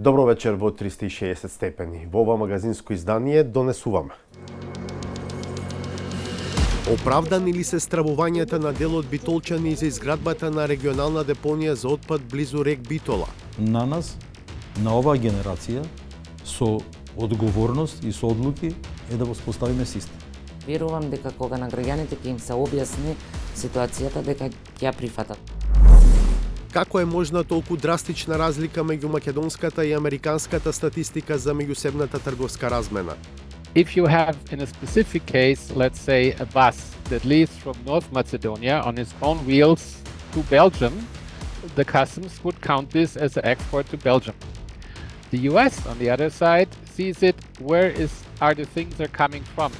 Добро вечер во 360 степени. Во ова магазинско издание донесуваме. Оправдани ли се стравувањата на дел од битолчани за изградбата на регионална депонија за отпад близу рек Битола? На нас, на оваа генерација, со одговорност и со одлуки е да воспоставиме систем. Верувам дека кога на граѓаните ќе им се објасни ситуацијата, дека ќе ја прифатат. Како е можна толку драстична разлика меѓу македонската и американската статистика за меѓусебната трговска размена? If you have in a specific case, let's say a bus that leaves from North Macedonia on its own wheels to Belgium, the customs would count this as an export to Belgium. The US, on the other side, sees it where are the things are coming from.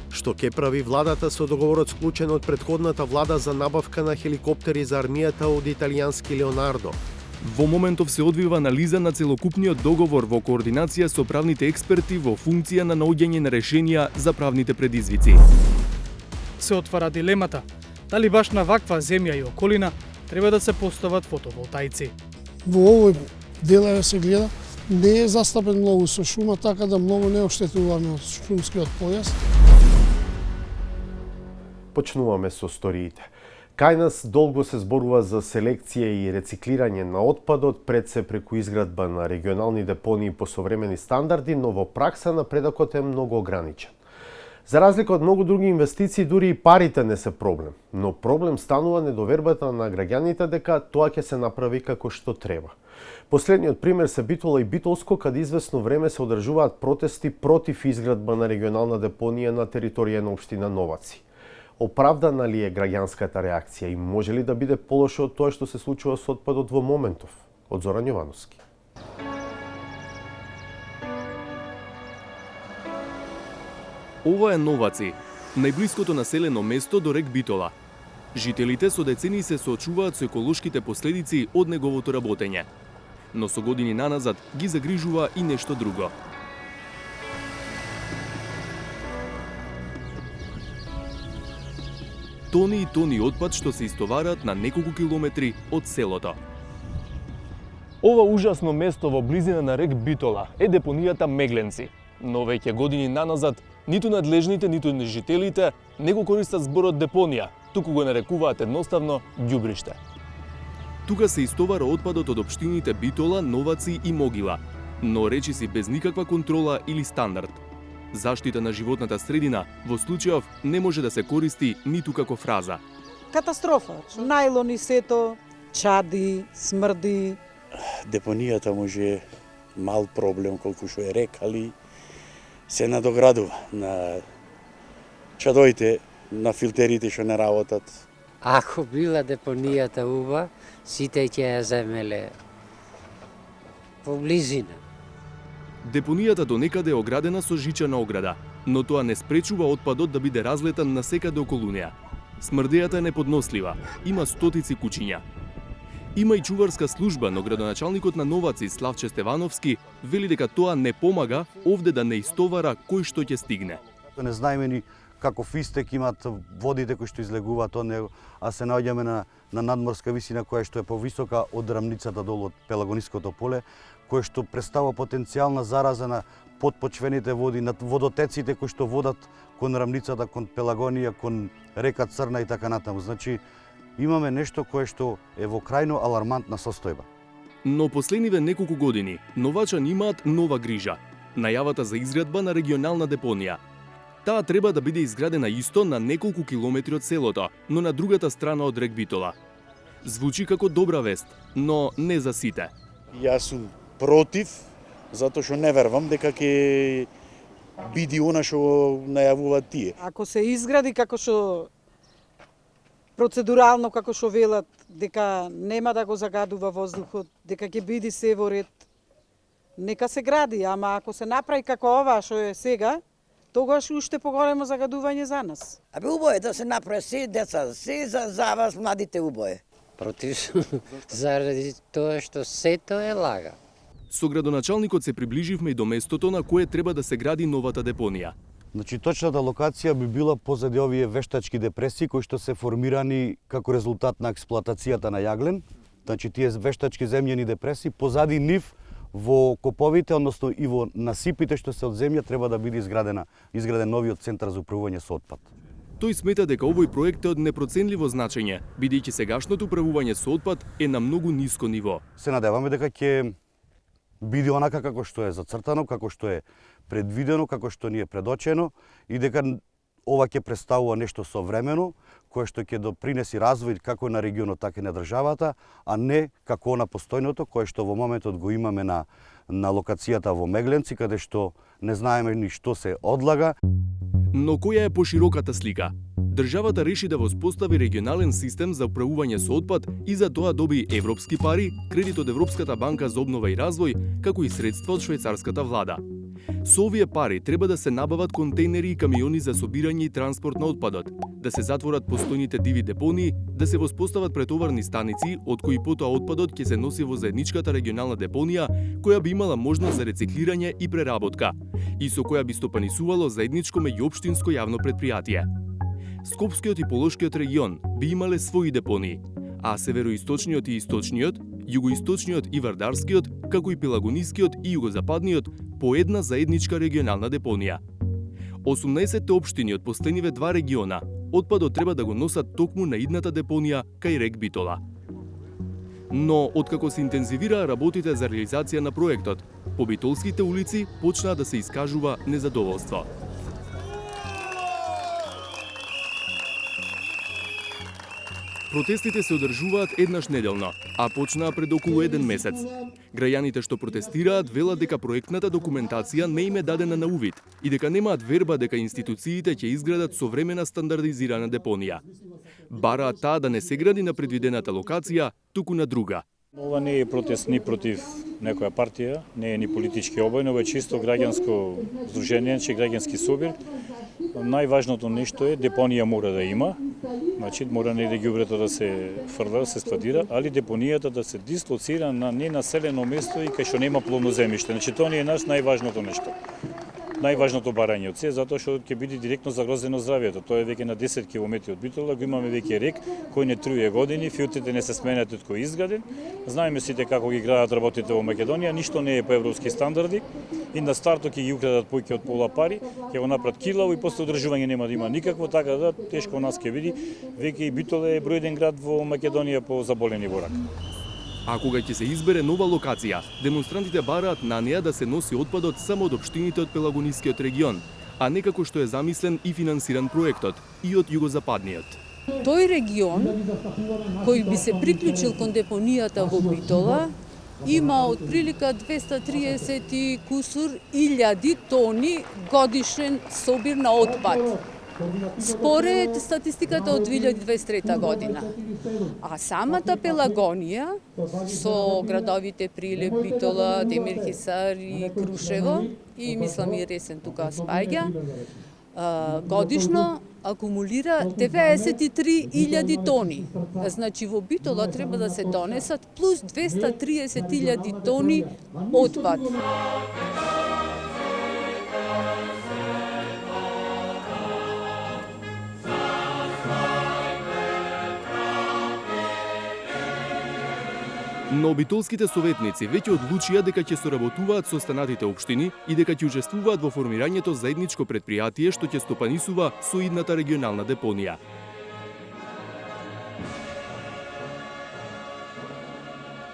Што ќе прави владата со договорот склучен од претходната влада за набавка на хеликоптери за армијата од италијански Леонардо? Во моментов се одвива анализа на целокупниот договор во координација со правните експерти во функција на наоѓање на решенија за правните предизвици. Се отвара дилемата дали баш на ваква земја и околина треба да се постават фотоволтаици. Во овој дел се гледа не е застапен многу со шума, така да многу не оштетуваме од шумскиот појас. Почнуваме со сториите. Кај нас долго се зборува за селекција и рециклирање на отпадот, пред се преку изградба на регионални депонии по современи стандарди, но во пракса напредокот е многу ограничен. За разлика од многу други инвестиции, дури и парите не се проблем, но проблем станува недовербата на граѓаните дека тоа ќе се направи како што треба. Последниот пример се Битола и Битолско, каде известно време се одржуваат протести против изградба на регионална депонија на територија на општина Новаци. Оправдана ли е граѓанската реакција и може ли да биде полошо од тоа што се случува со отпадот во моментов? Од Зоран Јовановски. Ова е Новаци, најблиското населено место до рек Битола. Жителите со децени се соочуваат со еколошките последици од неговото работење. Но со години наназад ги загрижува и нешто друго. Тони и тони отпад што се истовараат на неколку километри од селото. Ова ужасно место во близина на рек Битола е депонијата Мегленци. Но веќе години наназад ниту надлежните, ниту жителите не го користат зборот депонија, туку го нарекуваат едноставно ѓубриште. Тука се истовара отпадот од општините Битола, Новаци и Могила, но речиси без никаква контрола или стандард. Заштита на животната средина во случајов не може да се користи ниту како фраза. Катастрофа. Најлони сето, чади, смрди. Депонијата може мал проблем колку што е рек, али се надоградува на чадоите, на филтерите што не работат. Ако била депонијата уба, сите ќе ја земеле во близина. Депонијата до некаде е оградена со жичана ограда, но тоа не спречува отпадот да биде разлетан на секаде околу неа. Смрдејата е неподнослива, има стотици кучиња. Има и чуварска служба, но градоначалникот на Новаци, Славче Стевановски, вели дека тоа не помага овде да не истовара кој што ќе стигне. Не знаеме ни каков истек имат водите кои што излегуваат од него, а се наоѓаме на надморска висина која што е повисока од рамницата долу од Пелагониското поле, кој што представува потенцијална зараза на подпочвените води, на водотеците кои што водат кон рамницата, кон Пелагонија, кон река Црна и така натаму. Значи, имаме нешто кое што е во крајно алармантна состојба. Но последниве неколку години новачани имаат нова грижа – најавата за изградба на регионална депонија. Таа треба да биде изградена исто на неколку километри од селото, но на другата страна од рек Битола. Звучи како добра вест, но не за сите. Јас сум против, затоа што не верувам дека ќе биде она што најавуваат тие. Ако се изгради како што процедурално како што велат, дека нема да го загадува воздухот, дека ќе биде се во ред, нека се гради, ама ако се направи како ова што е сега, тогаш уште поголемо загадување за нас. Абе убаво е да се направи се деца, се за вас младите убаво е. Против, заради тоа што сето е лага. Со градоначалникот се приближивме и до местото на кое треба да се гради новата депонија. Значи, точната локација би била позади овие вештачки депресии кои што се формирани како резултат на експлоатацијата на јаглен, Значи тие вештачки земјени депреси, позади нив во коповите, односно и во насипите што се од земја, треба да биде изграден новиот центар за управување со отпад. Тој смета дека овој проект е од непроценливо значење, бидејќи сегашното управување со отпад е на многу ниско ниво. Се надеваме дека ќе биде онака како што е зацртано, како што е предвидено, како што ни е предочено и дека ова ќе представува нешто современо, кое што ќе допринеси развој како на регионот, така и на државата, а не како на постојното, кое што во моментот го имаме на локацијата во Мегленци, каде што не знаеме ни што се одлага. Но која е пошироката слика? Државата реши да воспостави регионален систем за управување со отпад и за тоа доби европски пари, кредит од Европската банка за обнова и развој, како и средства од швајцарската влада. Со овие пари треба да се набават контейнери и камиони за собирање и транспорт на отпадот, да се затворат постојните диви депонии, да се воспостават претоварни станици, од кои потоа отпадот ќе се носи во заедничката регионална депонија, која би имала можност за рециклирање и преработка, и со која би стопанисувало заедничко меѓуопштинско јавно предпријатие. Скопскиот и Полошкиот регион би имале своји депонии, а североисточниот и источниот, југоисточниот и вардарскиот, како и пелагонискиот и југозападниот по една заедничка регионална депонија. 18 општини од последниве два региона отпадот треба да го носат токму на идната депонија кај рек Битола. Но откако се интензивираа работите за реализација на проектот, по битолските улици почнаа да се искажува незадоволство. Протестите се одржуваат еднаш неделно, а почнаа пред околу еден месец. Граѓаните што протестираат велат дека проектната документација не им е дадена на увид и дека немаат верба дека институциите ќе изградат современа стандардизирана депонија. Бараат таа да не се гради на предвидената локација, туку на друга. Ова не е протест ни против некоја партија, не е ни политички обој, но е чисто граѓанско здружение, граѓански собир. Најважното нешто е депонија мора да има, значи мора не да ѓубрето да се фрла, се складира, али депонијата да се дислоцира на ненаселено место и кај што нема плодно земјиште. Значи тоа не е наш најважното нешто. Најважното барање од се, затоа што ќе биде директно загрозено здравјето. Тоа е веќе на 10 километри од Битола, го имаме веќе рек кој не труе години, филтрите не се сменат од кој изграден. Знаеме сите како ги градат работите во Македонија, ништо не е по европски стандарди и на стартот ќе ги украдат поќе од пола пари, ќе го направат килаво и после одржување нема да има никакво, така да тешко нас ќе биде. Веќе и Битола е број еден град во Македонија по заболени во рак. А кога ќе се избере нова локација, демонстрантите бараат на неа да се носи отпадот само од општините од Пелагонискиот регион, а не како што е замислен и финансиран проектот и од југозападниот. Тој регион кој би се приклучил кон депонијата во Битола има отприлика 230 и кусур илјади тони годишен собир на отпад. Според статистиката од 2023 година. А самата Пелагонија со градовите Прилеп, Битола, Демирхисар и Крушево и мислам и Ресен тука спаѓа, годишно акумулира 93.000 тони. Значи во Битола треба да се донесат плюс 230.000 тони отпад. Но битолските советници веќе одлучија дека ќе соработуваат со останатите општини и дека ќе учествуваат во формирањето заедничко предпријатие што ќе стопанисува со идната регионална депонија.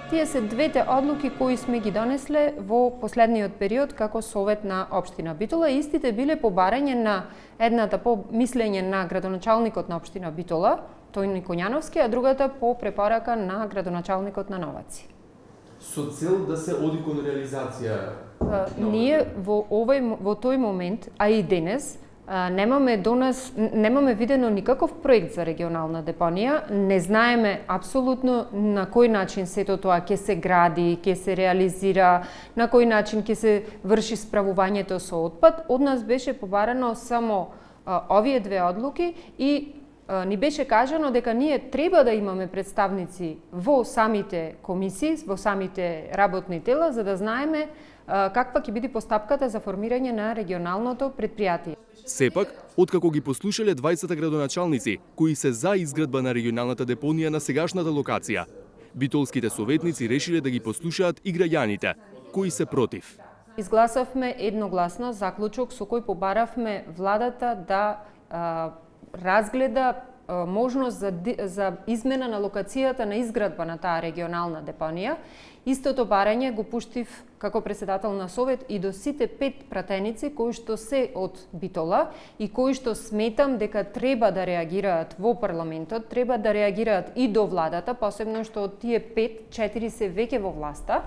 Тие се двете одлуки кои сме ги донесле во последниот период како Совет на општина Битола. Истите биле по барање на едната по мислење на градоначалникот на општина Битола, Тојни Коњановски, а другата по препорака на градоначалникот на Новаци. Со цел да се оди кон реализација? Ние во тој момент, а и денес, немаме видено никаков проект за регионална депонија, не знаеме апсолутно на кој начин сето тоа ќе се гради, ќе се реализира, на кој начин ќе се врши справувањето со отпад. Од нас беше побарано само овие две одлуки и ни беше кажано дека ние треба да имаме представници во самите комисии, во самите работни тела, за да знаеме каква ќе биде постапката за формирање на регионалното предпријатие. Сепак, откако ги послушале 20 градоначалници, кои се за изградба на регионалната депонија на сегашната локација, Битолските советници решиле да ги послушаат и граѓаните, кои се против. Изгласавме едногласно заклучок со кој побаравме владата да разгледа можност за измена на локацијата на изградба на таа регионална депонија. Истото барање го пуштив како председател на Совет и до сите 5 пратеници кои што се од Битола и кои што сметам дека треба да реагираат во парламентот, треба да реагираат и до владата, посебно што од тие 5, 4 се веќе во власта.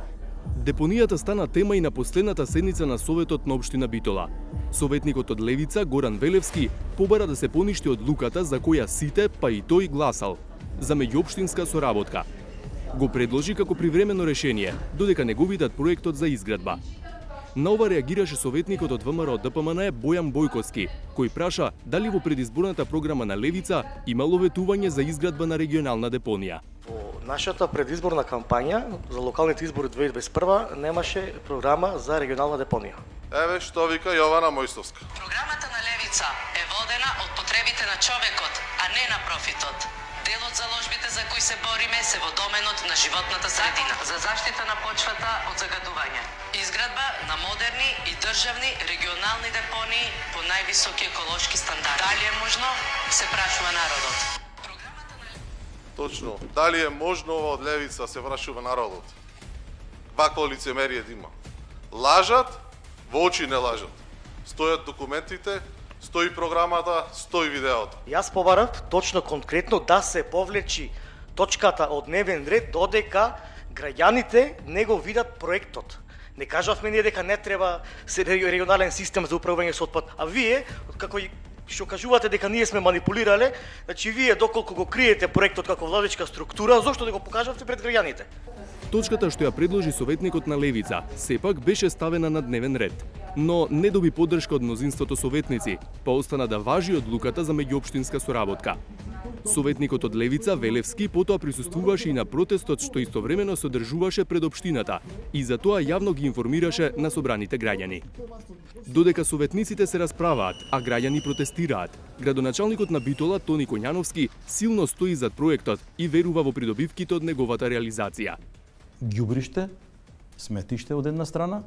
Депонијата стана тема и на последната седница на Советот на општина Битола. Советникот од Левица, Горан Велевски, побара да се поништи одлуката за која сите, па и тој гласал, за меѓуопштинска соработка. Го предложи како привремено решение, додека не го видат проектот за изградба. На ова реагираше советникот од ВМРО ДПМН Бојан Бојковски, кој праша дали во предизборната програма на Левица имало ветување за изградба на регионална депонија. Нашата предизборна кампања за локалните избори 2021 немаше програма за регионална депонија. Еве што вика Јована Мојсовска. Програмата на Левица е водена од потребите на човекот, а не на профитот. Дел од заложбите за кои се бориме се во доменот на животната средина, за заштита на почвата од загадување. Изградба на модерни и државни регионални депонии по највисоки еколошки стандарди. Дали е можно, се прашува народот. Точно. Дали е можно ова од Левица, се прашува народот. Вакво лицемерие да има. Лажат, во очи не лажат. Стојат документите, стои програмата, стои видеото. Јас побарав точно конкретно да се повлечи точката од дневен ред додека граѓаните не го видат проектот. Не кажавме ние дека не треба регионален систем за управување со отпад, а вие како што кажувате дека ние сме манипулирале, значи вие доколку го криете проектот како владичка структура, зошто да го покажавте пред граѓаните? Точката што ја предложи советникот на Левица сепак беше ставена на дневен ред, но не доби поддршка од мнозинството советници, па остана да важи одлуката за меѓуопштинска соработка. Советникот од Левица Велевски потоа присуствуваше и на протестот што истовремено се одржуваше пред општината и за тоа јавно ги информираше на собраните граѓани. Додека советниците се расправаат, а граѓани протестираат, градоначалникот на Битола Тони Коњановски силно стои зад проектот и верува во придобивките од неговата реализација. Ѓубриште, сметиште од една страна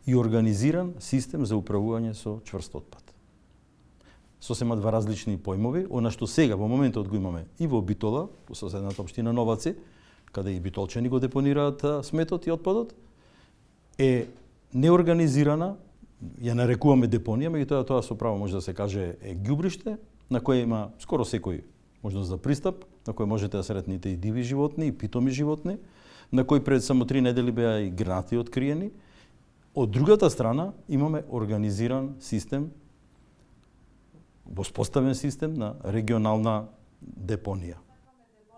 и организиран систем за управување со чврст отпад. Сосема два различни појмови, она што сега во моментот го имаме и во Битола, во соседната општина Новаци, каде и битолчани го депонираат сметот и отпадот, е неорганизирана, ја нарекуваме депонија, меѓутоа тоа со право може да се каже е ѓубриште, на кое има скоро секој можност за пристап, на кој можете да сретнете и диви животни, и питоми животни, на кој пред само 3 недели беа и гранати откриени. Од другата страна имаме организиран систем, воспоставен систем на регионална депонија.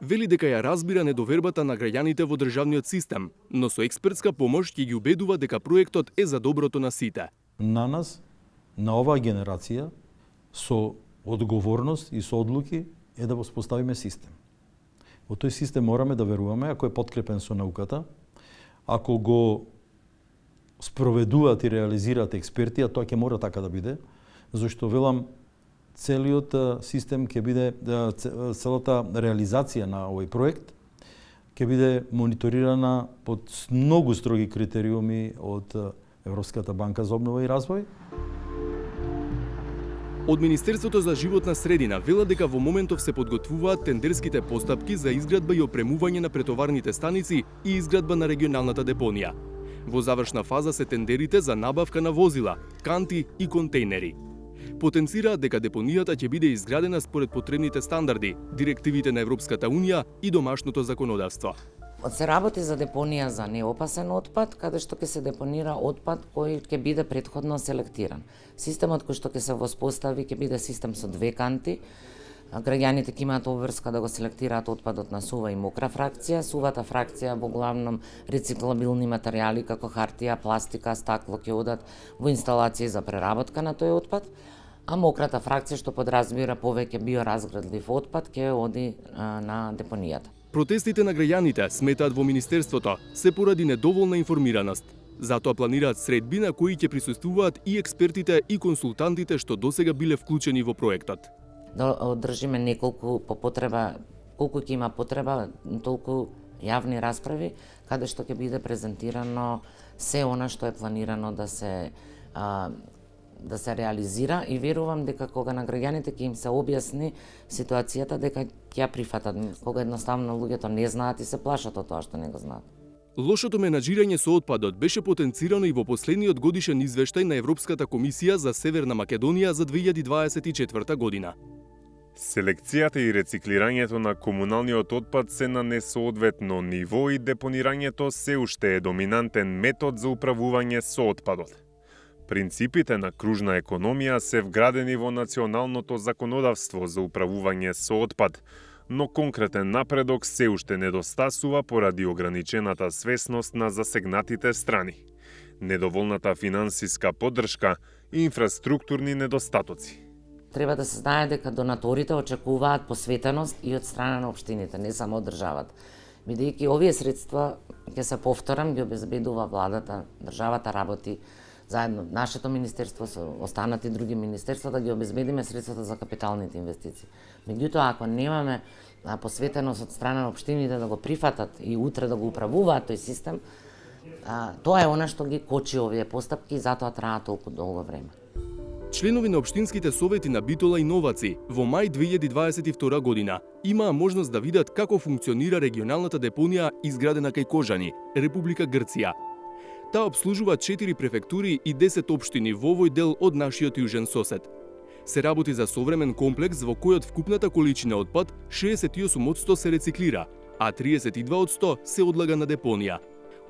Вели дека ја разбира недовербата на граѓаните во државниот систем, но со експертска помош ќе ги убедува дека проектот е за доброто на сите. На нас, на оваа генерација, со одговорност и со одлуки е да воспоставиме систем. Во тој систем мораме да веруваме, ако е подкрепен со науката, ако го спроведуваат и реализираат експерти, а тоа ќе мора така да биде, зашто велам целиот систем ќе биде, целата реализација на овој проект ќе биде мониторирана под многу строги критериуми од Европската банка за обнова и развој. Од Министерството за животна средина велат дека во моментов се подготвуваат тендерските постапки за изградба и опремување на претоварните станици и изградба на регионалната депонија. Во завршна фаза се тендерите за набавка на возила, канти и контейнери. Потенцираат дека депонијата ќе биде изградена според потребните стандарди, директивите на Европската Унија и домашното законодавство. Се работи за депонија за неопасен отпад, каде што ќе се депонира отпад кој ќе биде претходно селектиран. Системот кој што ќе се воспостави ќе биде систем со 2 канти. Граѓаните ќе имаат обврска да го селектираат отпадот на сува и мокра фракција. Сувата фракција во главном рециклабилни материјали како хартија, пластика, стакло ќе одат во инсталации за преработка на тој отпад, а мократа фракција што подразбира повеќе биоразградлив отпад ќе оди на депонијата. Протестите на граѓаните, сметаат во Министерството, се поради недоволна информираност. Затоа планираат средби на кои ќе присуствуваат и експертите и консултантите што досега биле вклучени во проектот. Да одржиме неколку по потреба, колку ќе има потреба, толку јавни расправи каде што ќе биде презентирано се она што е планирано да се реализира и верувам дека кога на граѓаните ќе им се објасни ситуацијата дека ќе ја прифатат, кога едноставно луѓето не знаат и се плашат од тоа што не го знаат. Лошото менаџирање со отпадот беше потенцирано и во последниот годишен извештај на Европската комисија за Северна Македонија за 2024 година. Селекцијата и рециклирањето на комуналниот отпад се на несоодветно ниво и депонирањето се уште е доминантен метод за управување со отпадот. Принципите на кружна економија се вградени во националното законодавство за управување со отпад, но конкретен напредок се уште недостасува поради ограничената свесност на засегнатите страни, недоволната финансиска поддршка и инфраструктурни недостатоци. Треба да се знае дека донаторите очекуваат посветеност и од страна на општините, не само од државата. Бидејќи овие средства, ќе се повторам, ги обезбедува владата, државата работи заедно нашето министерство со останати други министерства да ги обезбедиме средствата за капиталните инвестиции. Меѓутоа, ако немаме посветеност од страна на општините да го прифатат и утре да го управуваат тој систем, тоа е она што ги кочи овие постапки и затоа траа толку долго време. Членови на општинските совети на Битола и Новаци во мај 2022 година имаа можност да видат како функционира регионалната депонија изградена кај Кожани, Република Грција. Таа обслужува 4 префектури и 10 општини во овој дел од нашиот јужен сосед. Се работи за современ комплекс во којот вкупната количина отпад 68% се рециклира, а 32% се одлага на депонија.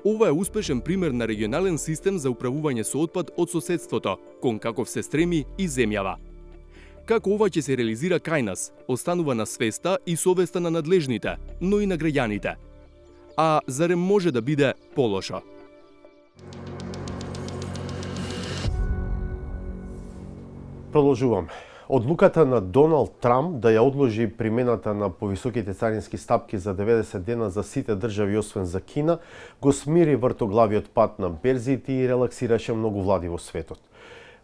Ова е успешен пример на регионален систем за управување со отпад од соседството, кон каков се стреми и земјава. Како ова ќе се реализира кај нас, останува на свеста и совеста на надлежните, но и на граѓаните. А зарем може да биде полошо? Продолжувам. Одлуката на Доналд Трамп да ја одложи примената на повисоките царински стапки за 90 дена за сите држави освен за Кина, го смири вртоглавиот пат на берзите и релаксираше многу влади во светот.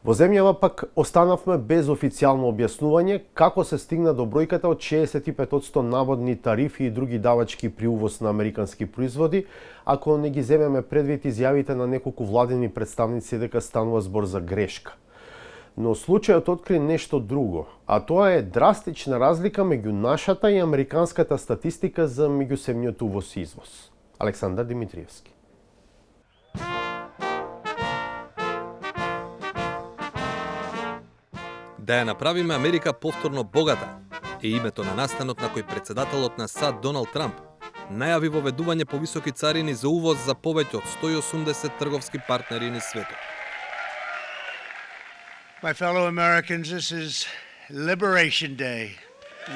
Во земјава пак останавме без официјално објаснување како се стигна до бројката од 65% наводни тарифи и други давачки при увоз на американски производи, ако не ги земеме предвид изјавите на неколку владени представници дека станува збор за грешка. Но случајот откри нешто друго, а тоа е драстична разлика меѓу нашата и американската статистика за меѓусемниот увоз и извоз. Александар Димитриевски. Да ја направиме Америка повторно богата е името на настанот на кој председателот на САД Доналд Трамп најави воведување повисоки царини за увоз за повеќе од 180 трговски партнери низ светот. My fellow Americans, this is Liberation Day,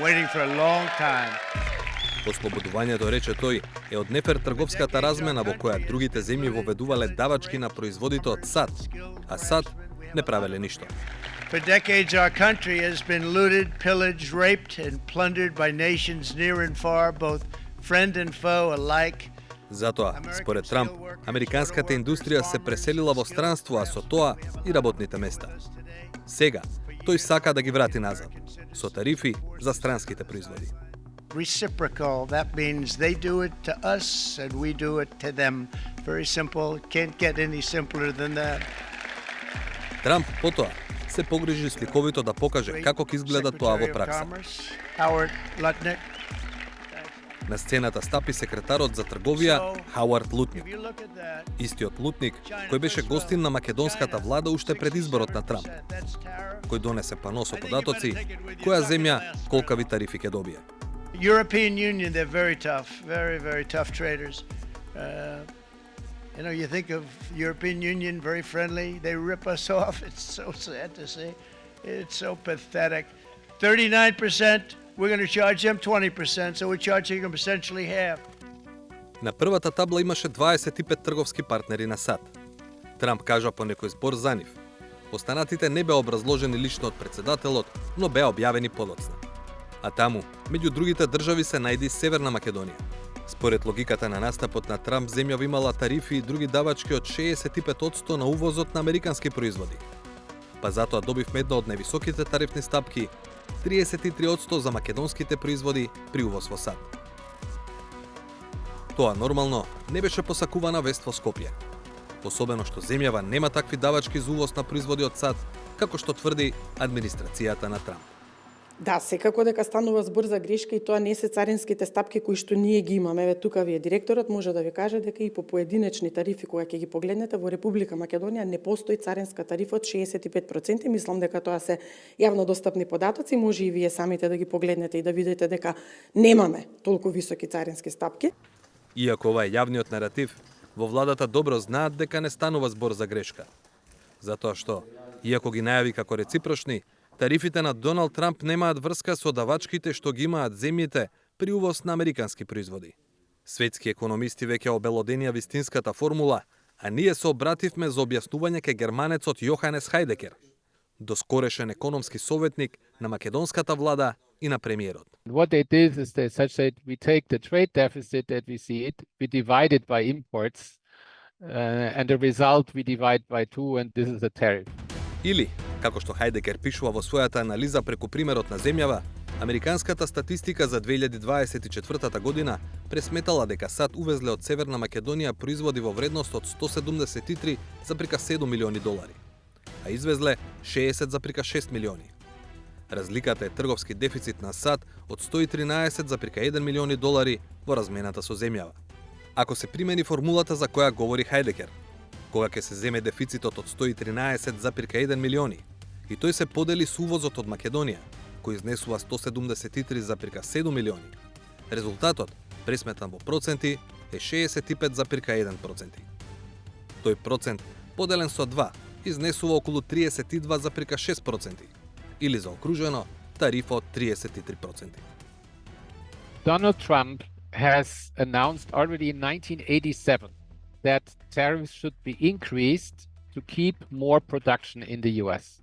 waiting for a long time. Ослободувањето, рече тој, е од нефер трговската размена во која другите земји воведувале давачки на производите од САД, а САД не правеле ништо. For decades our country has been looted, pillaged, raped and plundered by nations near and far, both friend and foe alike. Затоа, според Трамп, американската индустрија се преселила во странство, а со тоа и работните места. Сега, тој сака да ги врати назад, со тарифи за странските производи. Reciprocal, that means they do it to us and we do it to them. Very simple, can't get any simpler than that. Трамп потоа се погрижи сликовито да покаже како ќе изгледа тоа во пракса. На сцената стапи секретарот за трговија Хауард Лутник. Истиот Лутник кој беше гостин на македонската влада уште пред изборот на Трамп, кој донесе пано со податоци која земја колкави тарифи ќе добие. European Union, they're very tough, very tough traders. You think of European Union, very friendly. They rip us off. It's so sad to see. It's so pathetic. 39%, we're going to charge them 20%, so we're charging them essentially half. На првата табла имаше 25 трговски партнери на САД. Трамп кажа по некој збор за нив. Останатите не беа образложени лично од председателот, но беа објавени подоцна. А таму, меѓу другите држави се најде Северна Македонија. Според логиката на настапот на Трамп, земјава имала тарифи и други давачки од 65% на увозот на американски производи. Па затоа добивме една од највисоките тарифни стапки, 33% за македонските производи при увоз во САД. Тоа нормално не беше посакувана вест во Скопје. Особено што земјава нема такви давачки за увоз на производи од САД, како што тврди администрацијата на Трамп. Да, секако дека станува збор за грешка и тоа не се царинските стапки кои што ние ги имаме. Еве тука ви е директорот, може да ви каже дека и по поединечни тарифи кога ќе ги погледнете во Република Македонија не постои царинска тарифа од 65%. Мислам дека тоа се јавно достапни податоци, може и вие самите да ги погледнете и да видите дека немаме толку високи царински стапки. Иако ова е јавниот наратив, во владата добро знаат дека не станува збор за грешка. Затоа што, иако ги најави како реципрошни, тарифите на Доналд Трамп немаат врска со давачките што ги имаат земјите при увоз на американски производи. Светски економисти веќе обелоденија вистинската формула, а ние се обративме за објаснување кај германецот Јоханес Хајдекер, доскорешен економски советник на македонската влада и на премиерот. What they did is they said we take the trade deficit that we see it, we divide it by imports, and the result we divide by 2, and this is the tariff. Или, како што Хајдекер пишува во својата анализа преку примерот на земјава, американската статистика за 2024 година пресметала дека САД увезле од Северна Македонија производи во вредност од 173,7 милиони долари, а извезле 60,6 милиони. Разликата е трговски дефицит на САД од 113,1 милиони долари во размената со земјава. Ако се примени формулата за која говори Хајдекер, кога ќе се земе дефицитот од 113,1 милиони и тој се подели со увозот од Македонија, кој изнесува 173,7 милиони, резултатот, пресметан во проценти, е 65,1%. Тој процент, поделен со 2, изнесува околу 32,6%, или заокружено, тарифа од 33%. Donald Trump has announced already in 1987 that tariffs should be increased to keep more production in the US.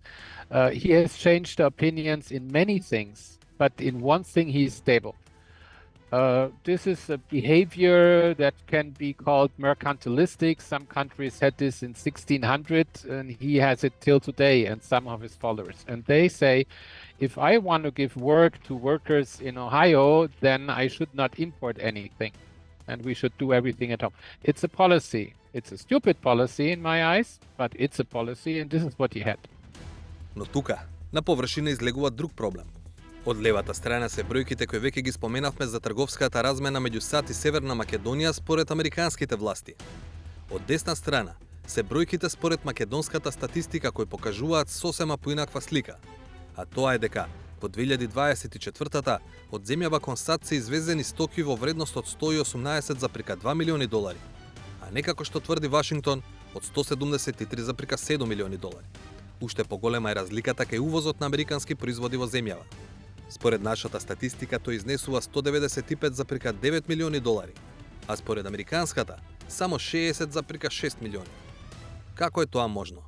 He has changed opinions in many things, but in one thing he is stable. This is a behavior that can be called mercantilistic. Some countries had this in 1600, and he has it till today, and some of his followers. And they say, if I want to give work to workers in Ohio, then I should not import anything, and we should do everything at home. It's a policy. It's a stupid policy in my eyes, but it's a policy, and this is what he had. Но тука, на површина излегува друг проблем. Од левата страна се бројките кои веќе ги споменавме за трговската размена меѓу САД и Северна Македонија според американските власти. Од десна страна се бројките според македонската статистика кои покажуваат сосема поинаква слика, а тоа е дека во 2024-та од земјава кон САД се извезени стоки во вредност од 118,2 милиони долари, а не како што тврди Вашингтон од 173,7 милиони долари. Уште поголема е разликата кај увозот на американски производи во земјава. Според нашата статистика тој изнесува 195,9 милиони долари, а според американската само 60,6 милиони. Како е тоа можно?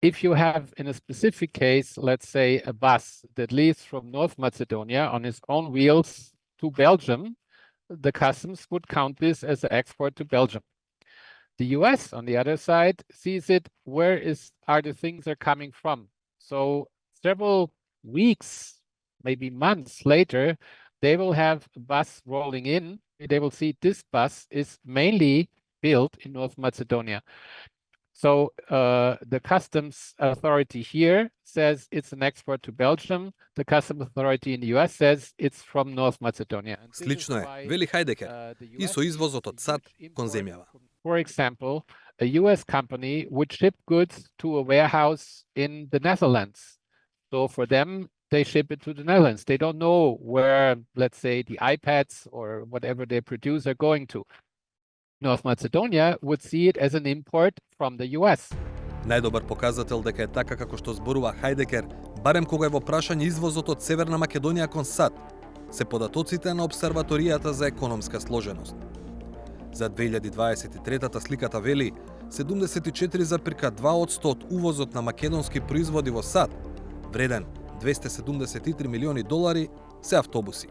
If you have, in a specific case, let's say a bus that leaves from North Macedonia on its own wheels to Belgium, the customs would count this as an export to Belgium. The US, on the other side, sees it, where are the things are coming from? So several weeks, maybe months later, they will have a bus rolling in. They will see this bus is mainly built in North Macedonia. So the customs authority here says it's an export to Belgium. The customs authority in the US says it's from North Macedonia. Слично е, вели Хајдекер, и со извозот од САД кон земјава. For example, a US company would ship goods to a warehouse in the Netherlands. So for them, they ship it to the Netherlands. They don't know where, let's say, the iPads or whatever they produce are going to. North Macedonia would see it as an import from the US. Најдобар показател дека е така како што зборува Хајдекер, барем кога е во прашање извозот од Северна Македонија кон САД, се податоците на Обсерваторијата за економска сложеност. За 2023-та сликата вели 74,2% од увозот на македонски производи во САД, вреден 273 милиони долари, се автобуси.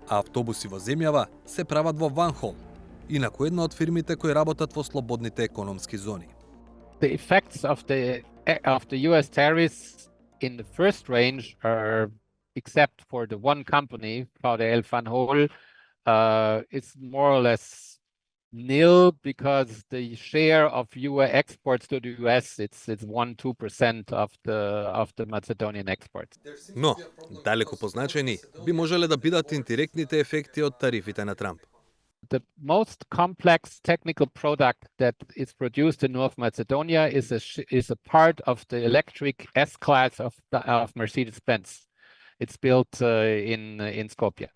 А автобуси во земјава се прават во Ванхол, инаку една од фирмите кои работат во слободните економски зони. The effects of the US tariffs in the first range are, except for the one company, VDL Van Hol, it's more or less nil because the share of US exports to the US it's 1-2% of the Macedonian exports. Но, далеку позначени би можеле да бидат индиректните ефекти од тарифите на Трамп. The most complex technical product that is produced in North Macedonia is a part of the electric S-Class of Mercedes-Benz. It's built in Skopje.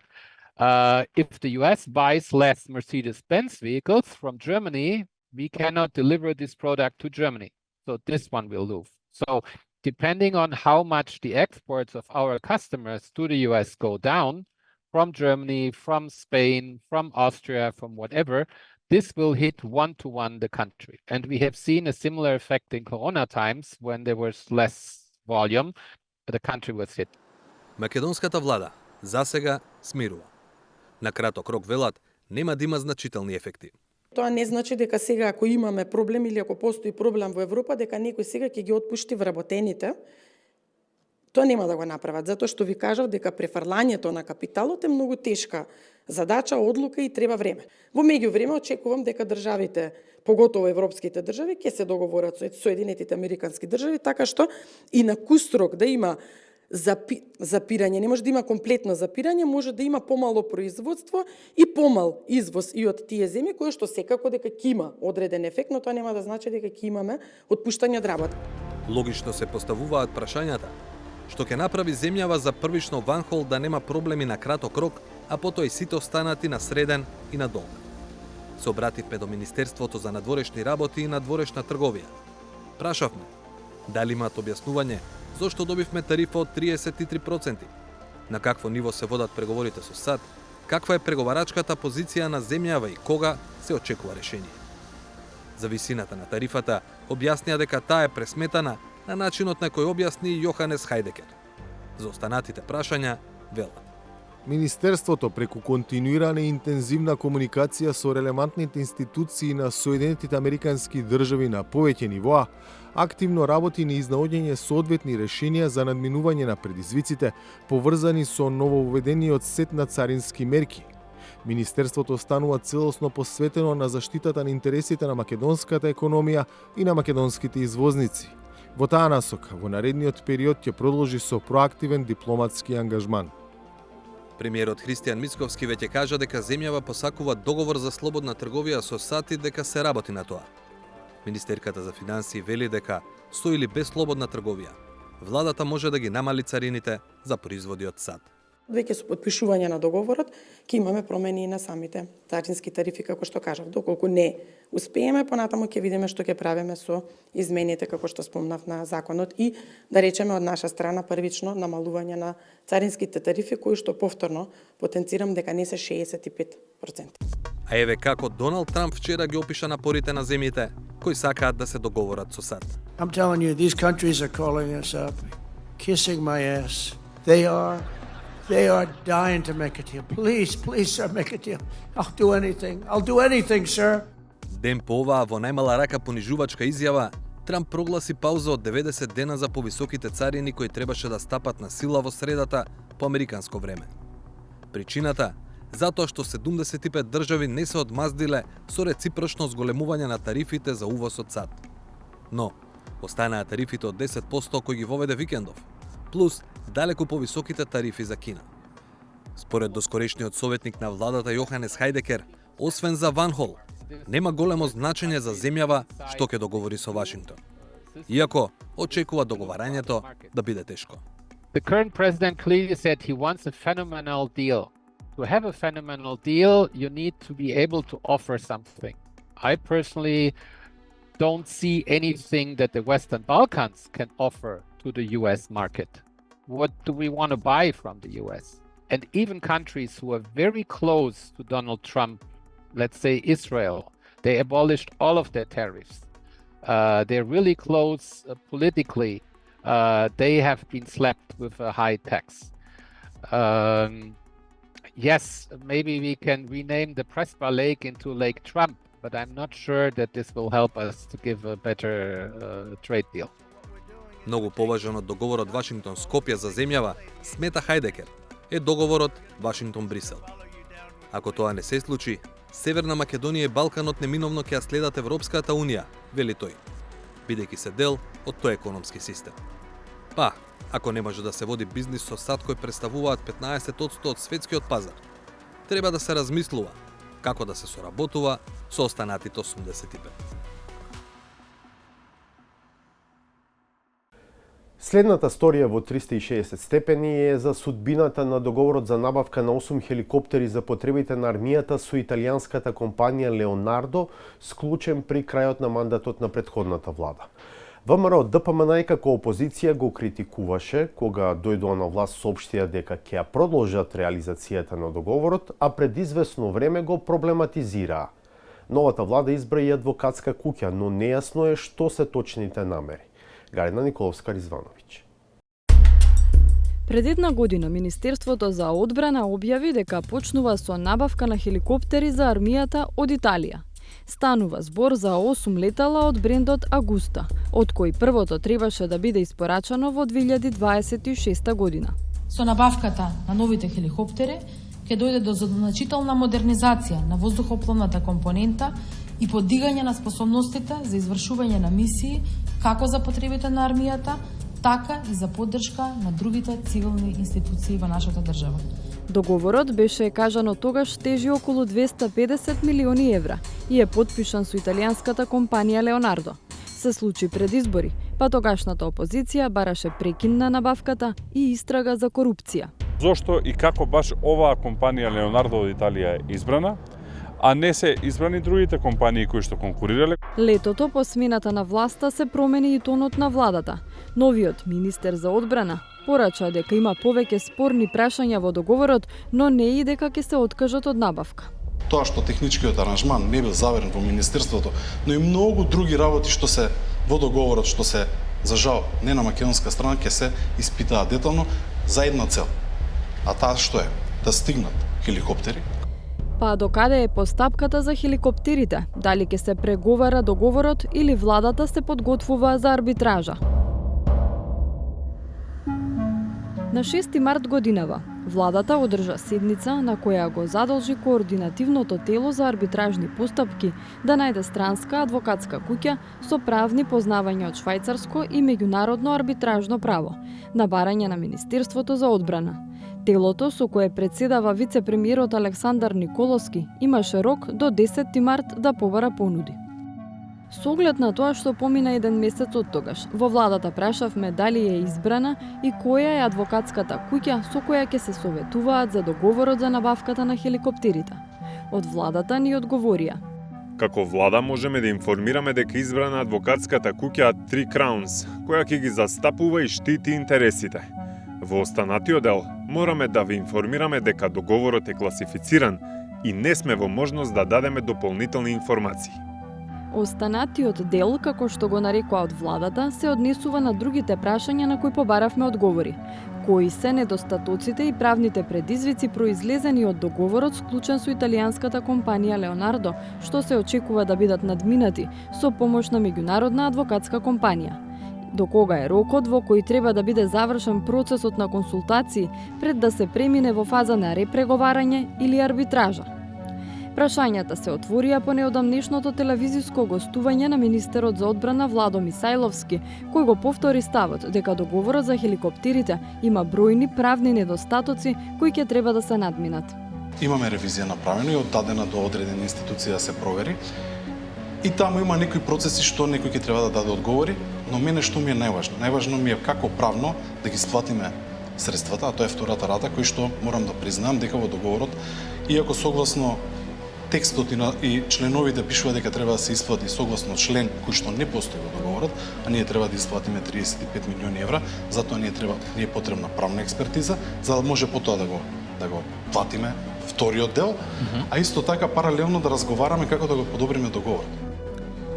If the US buys less Mercedes-Benz vehicles from Germany, we cannot deliver this product to Germany. So this one will lose. So depending on how much the exports of our customers to the US go down, from Germany, from Spain, from Austria, from whatever, this will hit one-to-one the country. And we have seen a similar effect in Corona times when there was less volume, the country was hit. Македонската влада засега смирува. На краток рок велат нема да има значителни ефекти. Тоа не значи дека сега ако имаме проблем или ако постои проблем во Европа, дека некој сега ќе ги отпушти вработените. Тоа нема да го направат, затоа што ви кажав дека префрлањето на капиталот е многу тешка задача, одлука и треба време. Во меѓувреме очекувам дека државите, поготово европските држави, ќе се договорат со Соединетите Американски држави, така што и на кустрок да има запирање, не може да има комплетно запирање, може да има помало производство и помал извоз и од тие земји, кои што секако дека ќе има одреден ефект, но тоа нема да значи дека ќе имаме отпуштање од работа. Логично се поставуваат прашањата. Што ќе направи земјава за првично Ванхол да нема проблеми на краток рок, а потоа и сите останати на среден и на долг? Се обративме до Министерството за надворешни работи и надворешна трговија. Прашавме, дали имаат објаснување зошто добивме тарифа од 33%, на какво ниво се водат преговорите со САД, каква е преговарачката позиција на земјава и кога се очекува решение. За висината на тарифата објаснија дека таа е пресметана на начинот на кој објасни Јоханес Хајдекер. За останатите прашања велат. Министерството преку континуирана и интензивна комуникација со релевантните институции на Соединетите Американски држави на повеќе нивоа, активно работи на изнаоѓање соодветни решенија за надминување на предизвиците, поврзани со нововведениот сет на царински мерки. Министерството останува целосно посветено на заштитата на интересите на македонската економија и на македонските извозници. Во таа насока, во наредниот период ќе продолжи со проактивен дипломатски ангажман. Премиерот Христијан Мицковски веќе кажа дека земјава посакува договор за слободна трговија со САД и дека се работи на тоа. Министерката за финансии вели дека со или без слободна трговија, владата може да ги намали царините за производи од САД. Веќе со потпишување на договорот ќе имаме промени и на самите царински тарифи, како што кажав. Доколку не успееме, понатаму ќе видиме што ќе правиме со измените, како што спомнав, на законот и, да речеме, од наша страна првично намалување на царинските тарифи, кои што повторно потенцирам дека не се 65%. А еве како Доналд Трамп вчера ги опиша напорите на земјите кои сакаат да се договорат со САД. I'm telling you, these countries are calling us up, kissing my ass. They are dying to make a deal. Please, sir, make a deal. I'll do anything, sir. Ден по оваа во најмала рака понижувачка изјава, Трамп прогласи пауза од 90 дена за повисоките царини кои требаше да стапат на сила во средата по американско време. Причината? Затоа што 75 држави не се одмаздиле со реципрочно зголемување на тарифите за увоз од САД. Но, останаа тарифите од 10% кои ги воведе Викендов, плюс далеку повисоките тарифи за Кина. Според доскорешниот советник на владата Јоханес Хајдекер, освен за Ванхол, нема големо значење за земјава што ќе договори со Вашингтон. Иако очекува договарањето да биде тешко. The current president clearly said he wants a phenomenal deal. To have a phenomenal deal, you need to be able to offer something. I personally don't see anything that the Western Balkans can offer to the US market. What do we want to buy from the US? And even countries who are very close to Donald Trump, let's say Israel, they abolished all of their tariffs. They're really close politically. They have been slapped with a high tax. Yes, maybe we can rename the Prespa Lake into Lake Trump, but I'm not sure that this will help us to give a better trade deal. Многу поважен од договорот Вашингтон-Скопје за земјава, смета Хајдекер, е договорот Вашингтон-Брисел. Ако тоа не се случи, Северна Македонија и Балканот неминовно ќе ја следат Европската унија, вели тој, бидејќи се дел од тој економски систем. Па, ако не може да се води бизнис со САД кој представуваат 15% од светскиот пазар, треба да се размислува како да се соработува со останатите 85%. Следната сторија во 360 степени е за судбината на договорот за набавка на 8 хеликоптери за потребите на армијата со италијанската компанија Леонардо, склучен при крајот на мандатот на претходната влада. ВМРО ДПМН како опозиција го критикуваше кога дојдоа на власт, соопштија дека ќе ја продолжат реализацијата на договорот, а пред извесно време го проблематизираа. Новата влада избра и адвокатска куќа, но нејасно е што се точните намери. Галина Николовска-Ризвановиќ. Пред една година Министерството за одбрана објави дека почнува со набавка на хеликоптери за армијата од Италија. Станува збор за 8 летала од брендот Агуста, од кои првото требаше да биде испорачано во 2026 година. Со набавката на новите хеликоптери ќе дојде до значителна модернизација на воздухопловната компонента и подигање на способностите за извршување на мисии како за потребите на армијата, така и за поддршка на другите цивилни институции во нашата држава. Договорот беше кажано тогаш тежи околу 250 милиони евра и е потпишан со италијанската компанија Леонардо. Се случи пред избори, па тогашната опозиција бараше прекин на набавката и истрага за корупција. Зошто и како баш оваа компанија Леонардо од Италија е избрана, а не се избрани другите компании кои што конкурирале? Летото по смената на власта се промени и тонот на владата. Новиот министер за одбрана порача дека има повеќе спорни прашања во договорот, но не и дека ќе се откажат од набавка. Тоа што техничкиот аранжман не бил заверен во министерството, но и многу други работи што се во договорот, што се за жал не на македонска страна, ќе се испитаат детално за една цел. А таа што е? Да стигнат хеликоптери. Па докаде е постапката за хеликоптерите? Дали ќе се преговара договорот или владата се подготвува за арбитража? На 6 март годинава, владата одржа седница на која го задолжи координативното тело за арбитражни постапки да најде странска адвокатска куќа со правни познавања од швајцарско и меѓународно арбитражно право, на барање на Министерството за одбрана. Телото со кое председава вице-премиерот Александар Николовски имаше рок до 10 март да побара понуди. Со оглед на тоа што помина еден месец од тогаш, во владата прашавме дали е избрана и која е адвокатската куќа со која ќе се советуваат за договорот за набавката на хеликоптерите. Од владата ни одговорија: Како влада можеме да информираме дека избрана адвокатската куќа Three Crowns, која ќе ги застапува и штити интересите. Во останатиот дел, мораме да ви информираме дека договорот е класифициран и не сме во можност да дадеме дополнителни информации. Останатиот дел, како што го нарекоа од владата, се однесува на другите прашања на кои побаравме одговори. Кои се недостатоците и правните предизвици произлезени од договорот склучен со италијанската компанија Леонардо, што се очекува да бидат надминати со помош на меѓународна адвокатска компанија. До кога е рокот во кој треба да биде завршен процесот на консултации пред да се премине во фаза на репреговарање или арбитража? Прашањата се отворија по неодамнешното телевизиско гостување на министерот за одбрана Владо Мисајловски, кој го повтори ставот дека договорот за хеликоптерите има бројни правни недостатоци кои ќе треба да се надминат. Имаме ревизија направена и оддадена до одредена институција да се провери. И таму има некои процеси што некој ќе треба да даде одговори, но мене што ми е најважно? Најважно ми е како правно да ги сплатиме средствата, а тоа е втората рата, кој што морам да признаам дека во договорот, иако согласно текстот и членовите пишува дека треба да се исплати согласно член кој што не постои во договорот, а ние треба да исплатиме 35 милиони евра, затоа не е потребна правна експертиза, за да може потоа да го платиме вториот дел, а исто така паралелно да разговараме како да го подобриме договорот.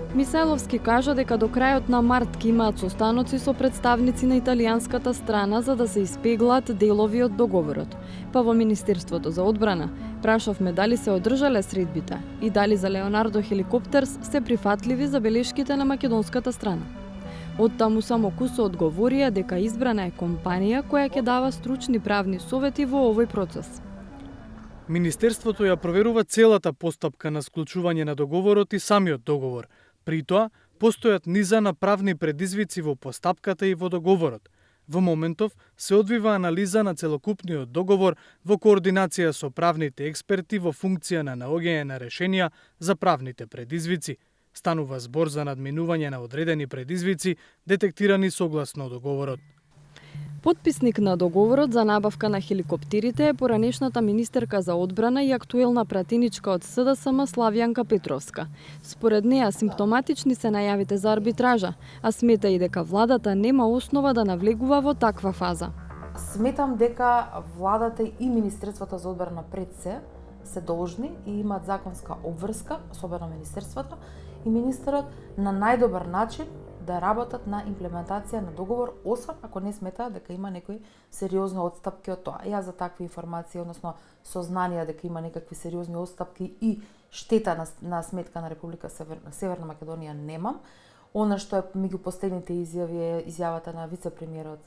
Мисајловски кажа дека до крајот на март ќе имаат состаноци со представници на италијанската страна за да се испеглаат делови од договорот. Па во Министерството за одбрана прашавме дали се одржале средбите и дали за Леонардо Хеликоптерс се прифатливи забелешките на македонската страна. Оттаму само кусо одговорија дека избрана е компанија која ќе дава стручни правни совети во овој процес. Министерството ја проверува целата постапка на склучување на договорот и самиот договор. При тоа, постојат низа на правни предизвици во постапката и во договорот. Во моментов се одвива анализа на целокупниот договор во координација со правните експерти во функција на наоѓање на решенија за правните предизвици. Станува збор за надминување на одредени предизвици детектирани согласно договорот. Потписник на договорот за набавка на хеликоптерите е поранешната министерка за одбрана и актуелна пратеничка од СДСМ Славјанка Петровска. Според неа симптоматични се најавите за арбитража, а смета и дека владата нема основа да навлегува во таква фаза. Сметам дека владата и Министерството за одбрана пред се должни и имаат законска обврска, особено Министерството и министерот, на најдобар начин да работат на имплементација на договор, освен ако не сметаат дека има некои сериозни отстапки од тоа. Јас за такви информации, односно сознанија дека има некакви сериозни отстапки и штета на сметка на Република Северна Македонија немам. Она што е меѓу последните изјави е изјавата на вице-премиерот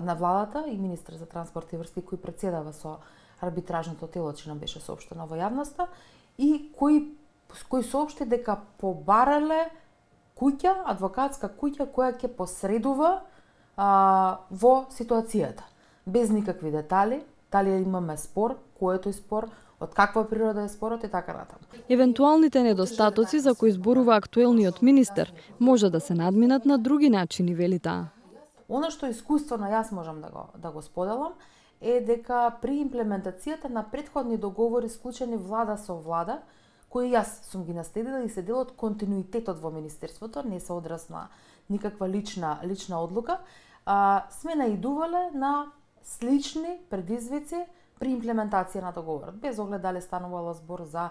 на владата и министр за транспорт и врски кој претседава со арбитражното тело, че нам беше соопштено во јавноста и кој соопшти дека побарале куќа, адвокатска куќа која ќе посредува во ситуацијата. Без никакви детали, дали имаме спор, кој е тој спор, од каква природа е спорот и така натаму. Евентуалните недостатоци за кои зборува актуелниот министер може да се надминат на други начини, вели таа. Она што искуствено јас можам да го споделам е дека при имплементацијата на претходни договори склучени влада со влада, кои јас сум ги наследила и се дел од континуитетот во Министерството, не се одраз на никаква лична одлука, сме наидувале на слични предизвици при имплементација на договорот, без оглед дали станувало збор за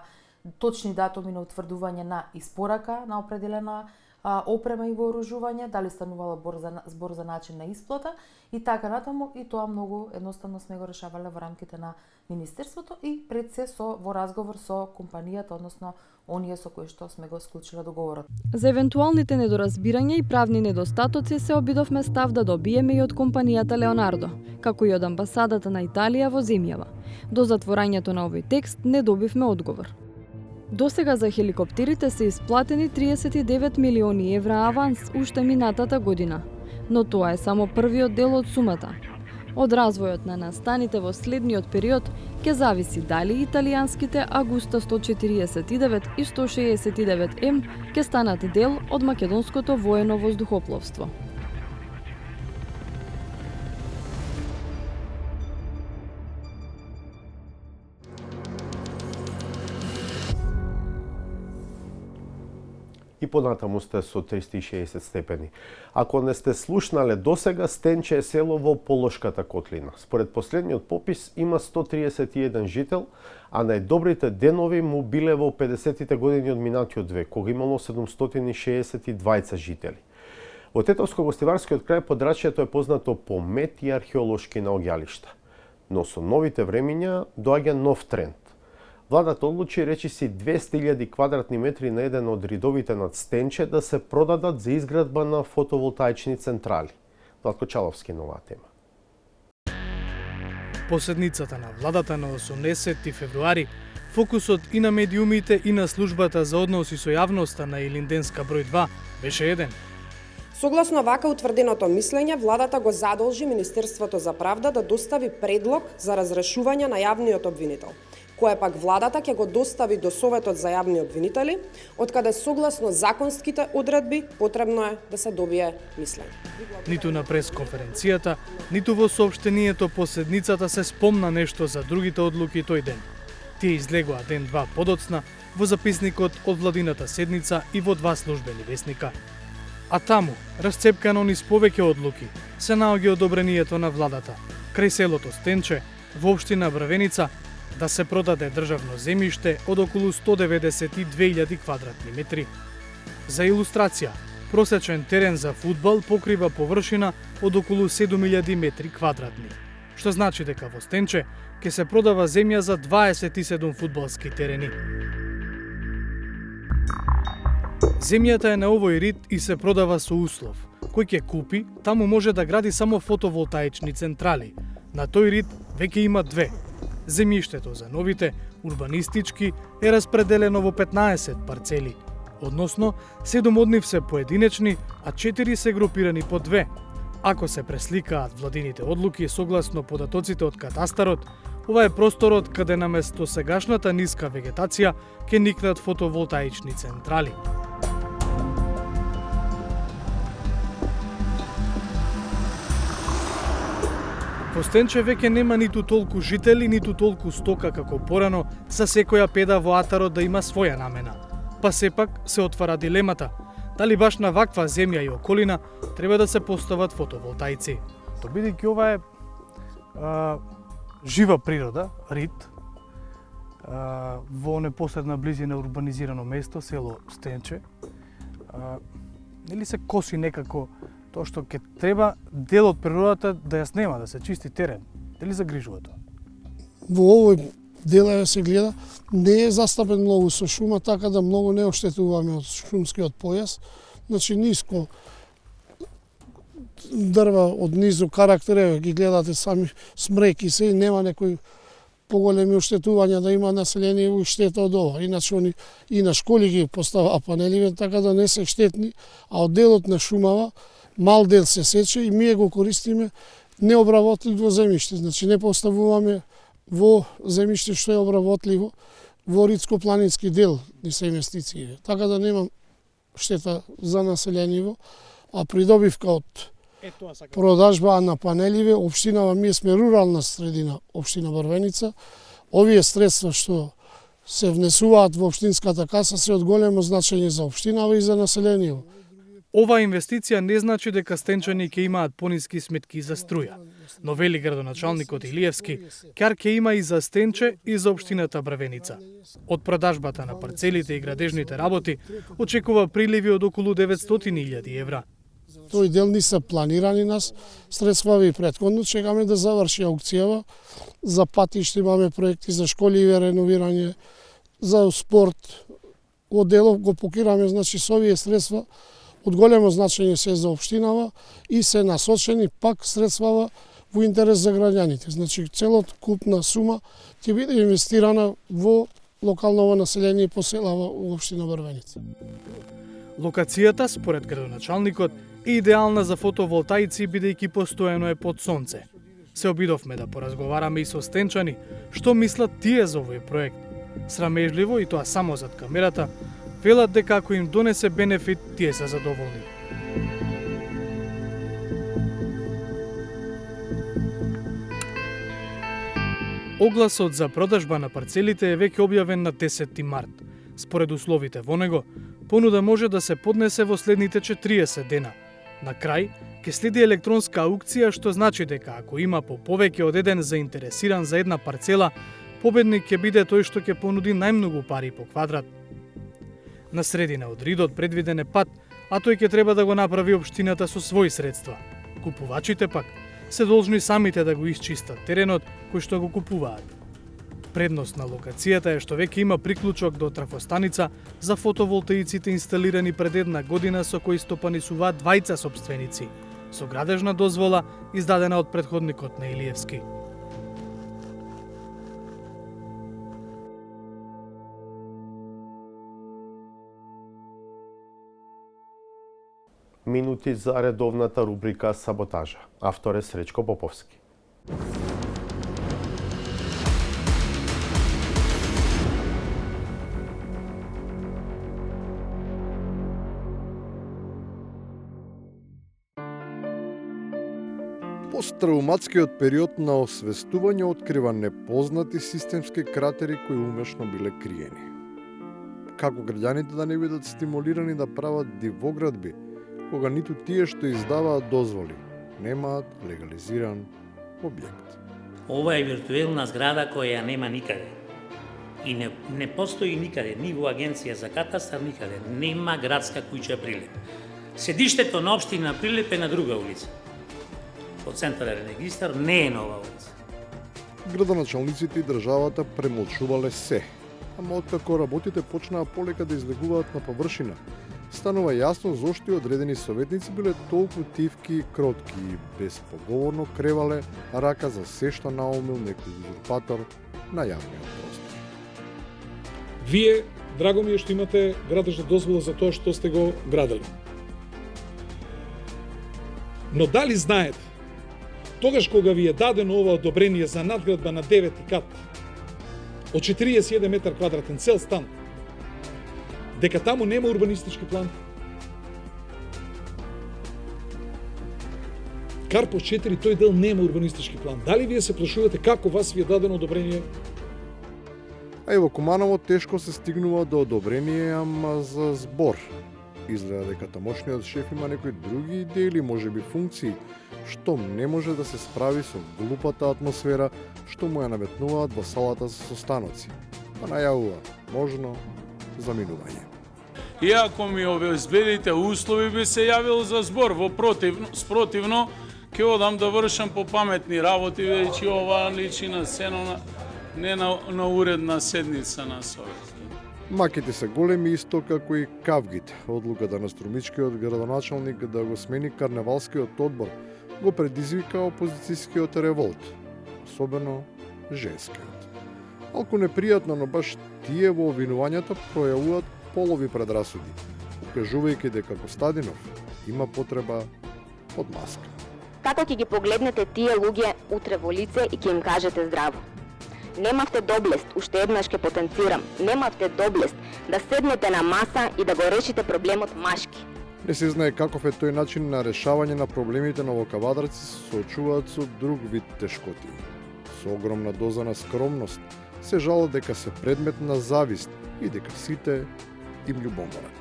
точни датуми на утврдување на испорака на определена опрема и вооружување, дали станувало збор за начин на исплата и така натаму, и тоа многу едноставно сме го решавале во рамките на Министерството и пред се во разговор со компанијата, односно оние со кои што сме го склучиле договорот. За евентуалните недоразбирања и правни недостатоци се обидовме став да добиеме и од компанијата Леонардо, како и од амбасадата на Италија во земјава. До затворањето на овој текст не добивме одговор. Досега за хеликоптерите се исплатени 39 милиони евра аванс уште минатата година, но тоа е само првиот дел од сумата. Од развојот на настаните во следниот период ќе зависи дали италијанските Агуста 149 и 169М ќе станат дел од македонското воено воздухопловство. И понатаму сте со 360 степени. Ако не сте слушнале досега, Стенче е село во Полошката котлина. Според последниот попис има 131 жител, а најдобрите денови му биле во 50-тите години од минатиот век, кога имало 762 жители. Во Тетовско-гостиварскиот крај подрачјето е познато по мед и археолошки наоѓалишта. Но со новите времиња доаѓа нов тренд. Владата одлучи речиси 200.000 квадратни метри на еден од ридовите над Стенче да се продадат за изградба на фотоволтаични централи. Владко Чаловски на оваа тема. По седницата на владата на 18 февруари, фокусот и на медиумите и на службата за односи со јавноста на Илинденска број 2 беше еден. Согласно вака утврденото мислење, владата го задолжи Министерството за правда да достави предлог за разрешување на јавниот обвинител, кое пак владата ќе го достави до Советот за јавни обвинители, откаде согласно законските одредби потребно е да се добие мислење. Ниту на пресконференцијата, ниту во соопштението по седницата се спомна нешто за другите одлуки тој ден. Тие излегоа ден-два подоцна во записникот од владината седница и во 2 службени весника. А таму, расцепкано низ повеќе одлуки, се наоѓа одобрението на владата. Крај селото Стенче, во општина Бравеница, да се продаде државно земјиште од околу 192.000 квадратни метри. За илустрација, просечен терен за фудбал покрива површина од околу 7.000 метри квадратни, што значи дека во Стенче ќе се продава земја за 27 фудбалски терени. Земјата е на овој рид и се продава со услов. Кој ќе купи, таму може да гради само фотоволтаични централи. На тој рид веќе има 2. Земјиштето за новите урбанистички е распределено во 15 парцели, односно 7 од нив се поединечни, а 4 се групирани по 2. Ако се пресликаат владините одлуки согласно податоците од катастарот, ова е просторот каде наместо сегашната ниска вегетација ќе никнат фотоволтаични централи. Во Стенче веќе нема ниту толку жители, ниту толку стока како порано, за секоја педа во атарот да има своја намена. Па сепак се отвара дилемата, дали баш на ваква земја и околина треба да се постават фотоволтаици. То бидејќи ова е жива природа, рит, во непосредна близина урбанизирано место, село Стенче, нели се коси некако тоа што ќе треба дел од природата да ја снема, да се чисти терен. Дали загрижува тоа? Во овој дел се гледа, не е застапен многу со шума, така да многу не оштетуваме од шумскиот појас. Значи ниско дрва од низу карактер, ги гледате сами смреки се, нема некои поголеми оштетувања да има население и штета од ова. Иначе они и на школи ги поставаа панеливе, така да не се штетни, а од делот на шумава мал дел се сече и ние го користиме необработливо земјиште. Значи не поставуваме во земјиште што е обработливо, во ритско-планински дел ни се инвестиции. Така да нема штета за населението, а придобивка од продажба на панеливе, општинава, ние сме рурална средина, општина Брвеница, овие средства што се внесуваат во општинската каса се од големо значење за општинава и за населението. Ова инвестиција не значи дека стенчани ќе имаат пониски сметки за струја, но вели градоначалникот Илиевски, кјар ќе има и за Стенче и за општината Брвеница. Од продажбата на парцелите и градежните работи очекува приливи од околу 900.000 евра. Тој дел ни се планирани нас средства и претходно чекаме да заврши аукцијава. За патишта имаме проекти за школи и реновирање, за спорт. Од делов го покираме, значи со овие средства од големо значење се за општинава и се насочени пак средствава во интерес за граѓаните. Значи целот купна сума ќе биде инвестирана во локалново население по села во општина Брвеница. Локацијата, според градоначалникот, е идеална за фотоволтаици бидејќи постојано е под сонце. Се обидовме да поразговараме и со стенчани што мислат тие за овој проект. Срамежливо и тоа само зад камерата, велат дека ако им донесе бенефит, тие се задоволни. Огласот за продажба на парцелите е веќе објавен на 10 март. Според условите во него, понуда може да се поднесе во следните 40 дена. На крај, ќе следи електронска аукција, што значи дека ако има по повеќе од еден заинтересиран за една парцела, победник ќе биде тој што ќе понуди најмногу пари по квадрат. На средина од ридот предвиден е пат, а тој ќе треба да го направи општината со своји средства. Купувачите пак се должни самите да го исчистат теренот кој што го купуваат. Предност на локацијата е што веќе има приклучок до трафостаница за фотоволтаиците инсталирани пред една година со кои стопанисуваат двајца сопственици, со градежна дозвола издадена од претходникот на Илиевски. Минути за редовната рубрика Саботажа. Автор е Сречко Поповски. Посттравматскиот период на освестување открива непознати системски кратери кои умешно биле криени. Како граѓаните да не бидат стимулирани да прават дивоградби, кога ниту тие што издаваат дозволи немаат легализиран објект. Ова е виртуелна зграда која нема никаде. И не постои никаде, ни во агенција за катастар, никаде. Нема градска куќа Прилеп. Седиштето на општина Прилеп е на друга улица. Од центарен регистар не е нова улица. Градоначалниците и државата премолчувале се, ама откако работите почнаа полека да излегуваат на површина, станува јасно зошто одредени советници биле толку тивки и кротки и безпоговорно кревале рака за се што наумил некој узурпатор на јавниот простор. Вие, драго ми е што имате градежна дозвола за тоа што сте го градели. Но дали знаете, тогаш кога ви е дадено ова одобрение за надградба на 9 кат од 41 метар квадратен цел стан, дека таму нема урбанистички план? Карпо 4, тој дел нема урбанистички план. Дали вие се плашувате како вас ви е дадено одобрение? А и во Куманово тешко се стигнува до одобрение, ама за збор. Изгледа дека тамошниот шеф има некои други идеи или можеби функции, што не може да се справи со глупата атмосфера што му ја наметнуваат во салата за состаноци, па најавува можно заминување. И ако ми обезбедите услови, би се јавил за збор. Спротивно, ќе одам да вршам по паметни работи, вече ова личи на сцена, не на уредна седница на Совет. Маките се големи исто како и кавгите. Одлуката на струмичкиот градоначалник да го смени карневалскиот одбор го предизвика опозицијскиот револт, особено женскиот. Малку непријатно, но баш тие во обвинувањата пројавуваат полови предрасуди, укажувајќи дека Костадинов има потреба од маска. Како ќе ги погледнете тие луѓе утре во лице и ќе им кажете здраво? Немавте доблест, уште еднаш ке потенцирам, немавте доблест да седнете на маса и да го решите проблемот машки. Не се знае каков е тој начин на решавање на проблемите на Вокавадарци се соочуваат со друг вид тешкоти. Со огромна доза на скромност се жалат дека се предмет на завист и дека сите им љубоморат.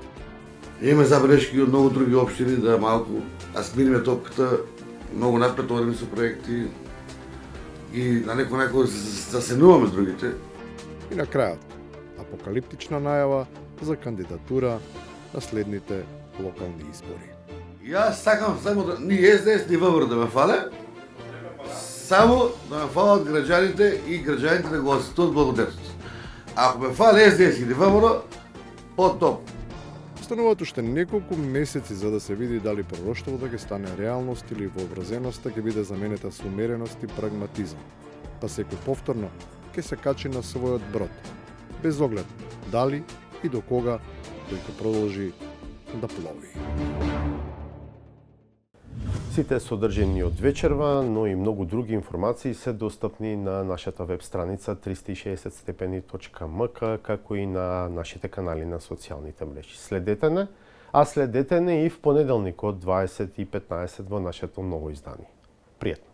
Имаме забелешки од многу други општини да малку смириме топката, многу напретворени со проекти и на некој засенуваме с другите. И на крајот, апокалиптична најава за кандидатура на следните локални избори. Јас сакам само да ни СДС ни ВВР да ме фале, само да ме фалат граѓаните и граѓаните да го осетат благодарност. Ако ме фале СДС или ВВР, по-топ. Остануваат уште неколку месеци за да се види дали пророштвото ќе стане реалност или вообразеноста ќе биде заменета со умереност и прагматизам. Па секој повторно ќе се качи на својот брод, без оглед дали и до кога тој ќе продолжи да плови. Сите содржини од вечерва, но и многу други информации се достапни на нашата веб страница 360stepeni.mk, како и на нашите канали на социјалните мрежи. Следете не, а следете не и в понеделник од 20:15 во нашето ново издание. Пријатно!